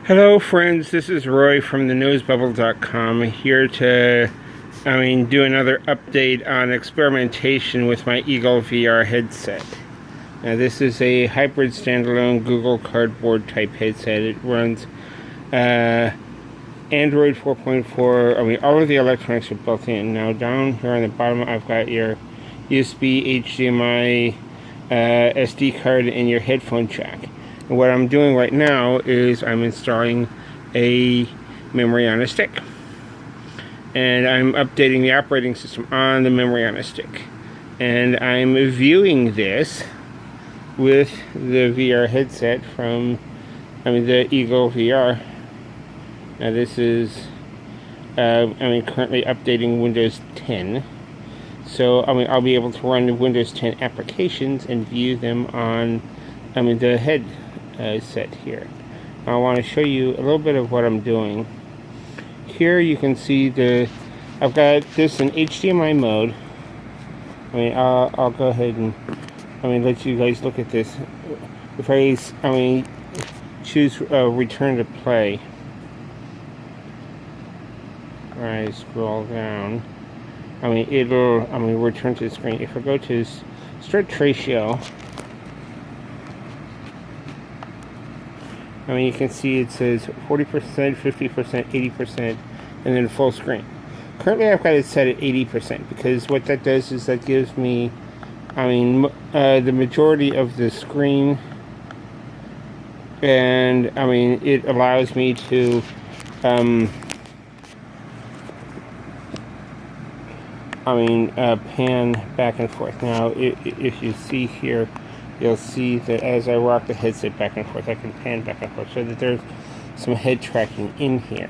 Hello friends, this is Roy from thenosebubble.com here to do another update on experimentation with my Eagle VR headset. Now this is a hybrid standalone Google Cardboard type headset. It runs Android 4.4. All of the electronics are built in. Now down here on the bottom I've got your USB, HDMI, SD card and your headphone jack. And what I'm doing right now is I'm installing a memory on a stick. And I'm updating the operating system on the memory on a stick. And I'm viewing this with the VR headset from, the Eagle VR. Now this is, currently updating Windows 10. So, I'll be able to run the Windows 10 applications and view them on, the head set here. I want to show you a little bit of what I'm doing. Here you can see I've got this in HDMI mode. I'll go ahead and let you guys look at this. If I choose return to play, I scroll down, it'll return to the screen. If I go to stretch ratio, you can see it says 40%, 50%, 80%, and then full screen. Currently I've got it set at 80% because what that does is that gives me, the majority of the screen, and, it allows me to, pan back and forth. Now, if you see here, you'll see that as I rock the headset back and forth, I can pan back and forth so that there's some head tracking in here.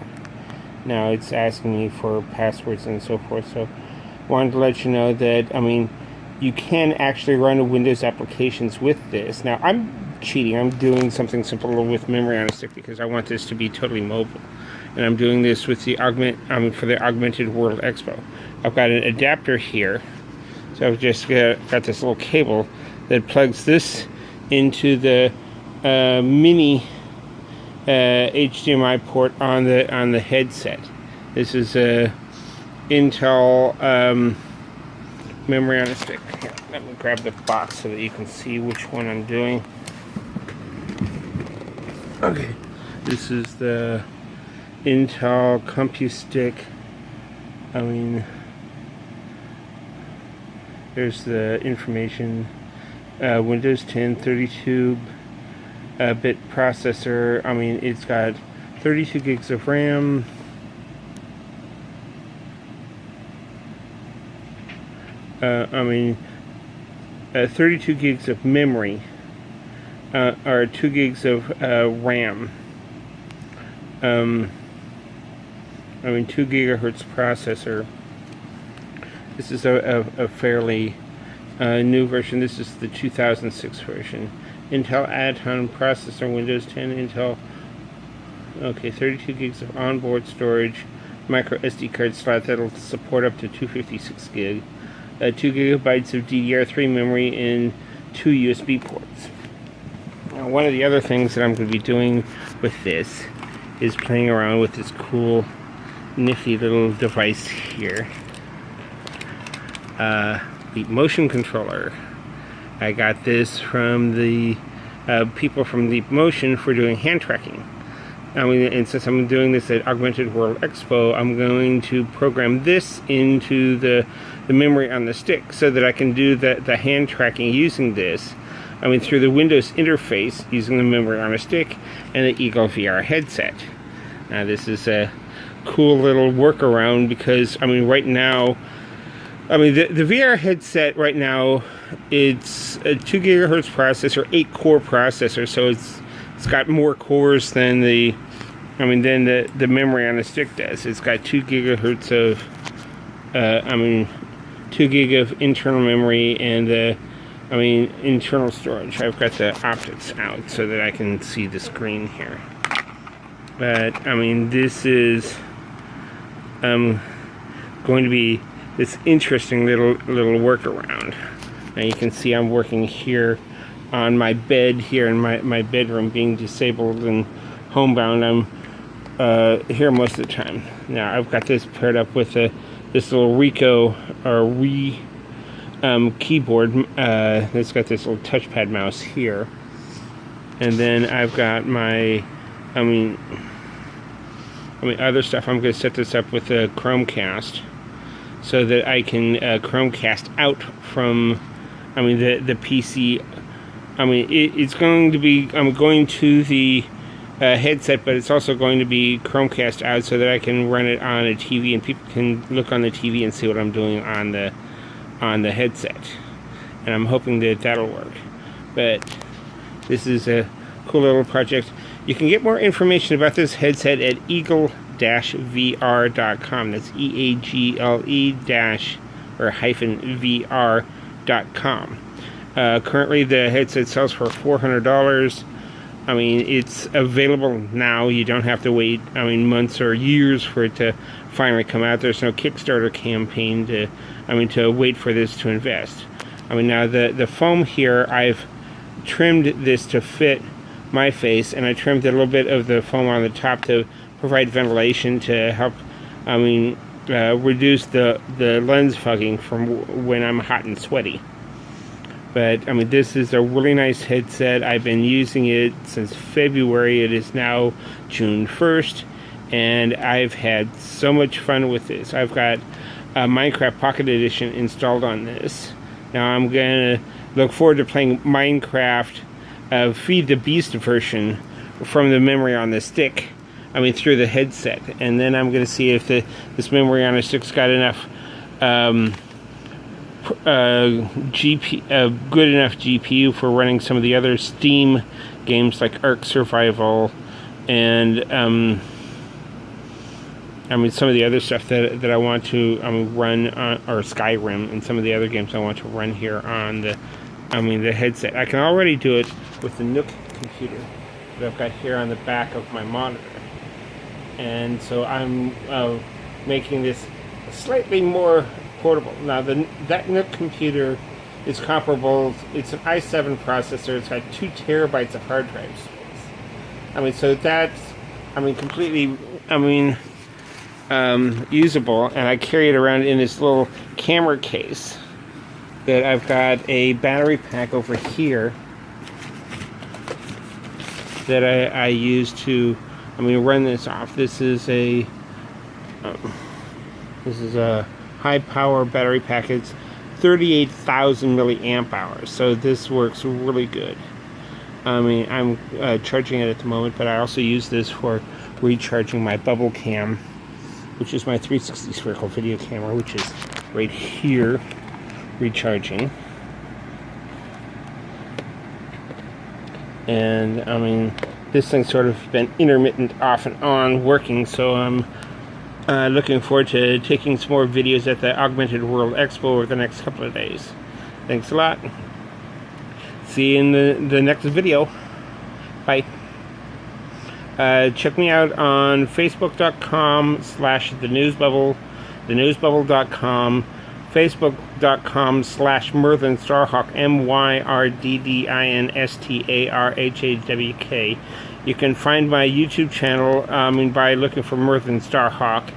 Now it's asking me for passwords and so forth, so I wanted to let you know that, you can actually run Windows applications with this. Now I'm cheating. I'm doing something simple with memory on a stick because I want this to be totally mobile. And I'm doing this with the for the Augmented World Expo. I've got an adapter here. So I've just got this little cable that plugs this into the mini HDMI port on the headset. This is a Intel memory on a stick. Here, let me grab the box so that you can see which one I'm doing. Okay, this is the Intel CompuStick. There's the information. Windows 10 32-bit processor. It's got 32 gigs of RAM. 32 gigs of memory, or 2 gigs of RAM. 2 gigahertz processor. This is a fairly new version. This is the 2006 version. Intel Atom processor, Windows 10, Intel. Okay, 32 gigs of onboard storage, micro SD card slot that'll support up to 256 gig. 2 gigabytes of DDR3 memory and 2 USB ports. Now, one of the other things that I'm going to be doing with this is playing around with this cool, nifty little device here. The motion controller. I got this from the people from Leap Motion for doing hand tracking. And since I'm doing this at Augmented World Expo, I'm going to program this into the memory on the stick so that I can do the hand tracking using this. Through the Windows interface using the memory on a stick and the Eagle VR headset. Now this is a cool little workaround because right now, the VR headset right now, it's a 2 gigahertz processor, 8 core processor, so it's got more cores than the memory on the stick does. It's got 2 gigahertz of 2 gig of internal memory and internal storage. I've got the optics out so that I can see the screen here. But this is going to be this interesting little workaround. Now you can see I'm working here on my bed here in my bedroom, being disabled and homebound, I'm here most of the time. Now I've got this paired up with this little Ricoh or keyboard that's got this little touchpad mouse here, and then I've got my other stuff. I'm going to set this up with a Chromecast so that I can Chromecast out from the PC. It's going to be, I'm going to the headset, but it's also going to be Chromecast out so that I can run it on a TV and people can look on the TV and see what I'm doing on the headset. And I'm hoping that that'll work. But this is a cool little project. You can get more information about this headset at eagle-vr.com. That's EAGLE-VR.com. Currently the headset sells for $400. It's available now. You don't have to wait months or years for it to finally come out. There's no Kickstarter campaign to wait for this to invest. Now the foam here, I've trimmed this to fit my face, and I trimmed a little bit of the foam on the top to provide ventilation to help reduce the lens fogging from when I'm hot and sweaty. But this is a really nice headset. I've been using it since February. It is now June 1st, and I've had so much fun with this. I've got a Minecraft Pocket Edition installed on this. Now I'm gonna look forward to playing Minecraft Feed the Beast version from the memory on the stick, through the headset, and then I'm going to see if this memory on the stick's got enough good enough GPU for running some of the other Steam games like Ark Survival and some of the other stuff that I want to run on, or Skyrim, and some of the other games I want to run here on the headset. I can already do it with the Nook computer that I've got here on the back of my monitor. And so I'm making this slightly more portable. Now that Nook computer is comparable. It's an i7 processor. It's got 2 terabytes of hard drive space. So that's completely usable, and I carry it around in this little camera case that I've got a battery pack over here that I use to run this off. This is a high power battery pack. It's 38,000 milliamp hours, so this works really good. I'm charging it at the moment, but I also use this for recharging my bubble cam, which is my 360 spherical video camera, which is right here, recharging. And this thing's sort of been intermittent off and on working, so I'm looking forward to taking some more videos at the Augmented World Expo over the next couple of days. Thanks a lot. See you in the next video. Bye. Check me out on facebook.com/thenewsbubble, thenewsbubble.com, facebook.com/MyrthinStarhawk, MYRDDINSTARHAWK. You can find my YouTube channel by looking for Myrthin Starhawk,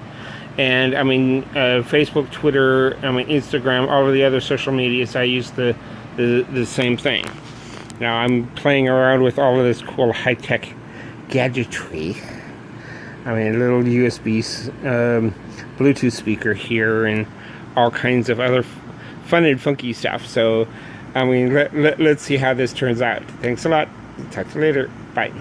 and Facebook, Twitter, Instagram, all of the other social medias. I use the same thing. Now I'm playing around with all of this cool high-tech gadgetry. A little USB Bluetooth speaker here, and all kinds of other fun and funky stuff. So let's see how this turns out. Thanks a lot. Talk to you later. Bye.